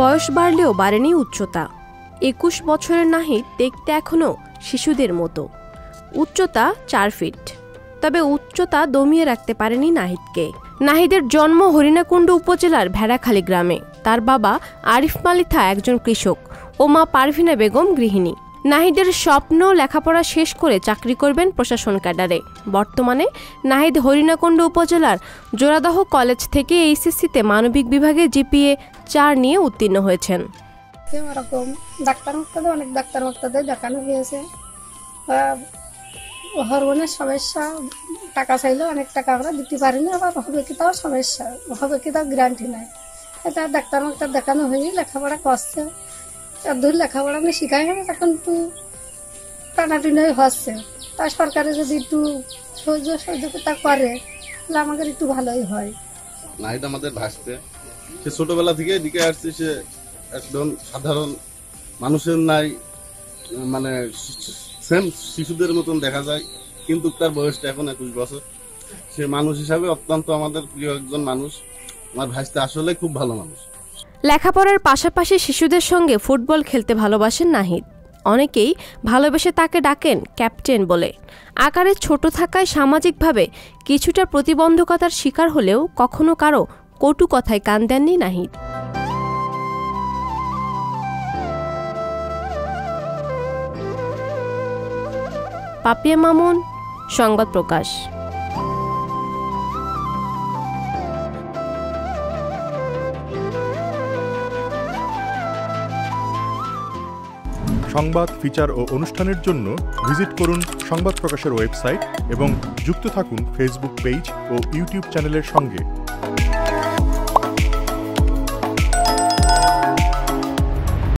বয়স বাড়লেও বাড়েনি উচ্চতা। 21 বছরের নাহিদ দেখতে এখনও শিশুদের মতো। উচ্চতা 4 ফিট। তবে উচ্চতা দমিয়ে রাখতে পারেনি নাহিদকে। নাহিদের জন্ম হরিণাকুণ্ড উপজেলার ভেড়াখালী গ্রামে। তার বাবা আরিফ মালিথা একজন কৃষক ও মা পারভিনা বেগম গৃহিণী। নাহিদের স্বপ্ন লেখাপড়া শেষ করে চাকরি করবেন প্রশাসন ক্যাডারে। বর্তমানে নাহিদ হরিণাকুণ্ড উপজেলার জোড়াদহ কলেজ থেকে এইচএসসিতে মানবিক বিভাগে জিপিএ 4 নিয়ে উত্তীর্ণ হয়েছেন। এরকম অনেক ডাক্তার দেখানো হয়েছে, হরমোনের সমস্যা, টাকা চাইলেও অনেক টাকা আমরা দিতে পারিনি, আবার হবে কি তাও সমস্যা, হবে কি তাও গ্যারান্টি নাই। এটা ডাক্তার দেখানো হয়নি, লেখাপড়া করছে, দূর লেখাপড়া আমি শিখাই হবে, এখন একটু টানাটুনি হচ্ছে। তা সরকারে যদি একটু সহযোগিতা করে তাহলে আমাদের একটু ভালোই হয়। নাহিদ আমাদের ভাসতে, সে ছোটবেলা থেকে দিকে আসছে, সে একদম সাধারণ মানুষের নাই, মানে সেম শিশুদের মতন দেখা যায়, কিন্তু তার বয়সটা এখন 21 বছর। সে মানুষ হিসাবে অত্যন্ত আমাদের প্রিয় একজন মানুষ। আমার ভাইস্তে আসলে খুব ভালো মানুষ। লেখাপড়ার পাশাপাশি শিশুদের সঙ্গে ফুটবল খেলতে ভালোবাসেন নাহিদ। অনেকেই ভালোবেসে তাকে ডাকেন ক্যাপ্টেন বলে। আকারে ছোট থাকায় সামাজিকভাবে কিছুটা প্রতিবন্ধকতার শিকার হলেও কখনো কারো কটু কথায় কান দেননি নাহিদ। পাপিয়া মামুন, সংবাদ প্রকাশ। সংবাদ, ফিচার ও অনুষ্ঠানের জন্য ভিজিট করুন সংবাদ প্রকাশের ওয়েবসাইট এবং যুক্ত থাকুন ফেসবুক পেজ ও ইউটিউব চ্যানেলের সঙ্গে।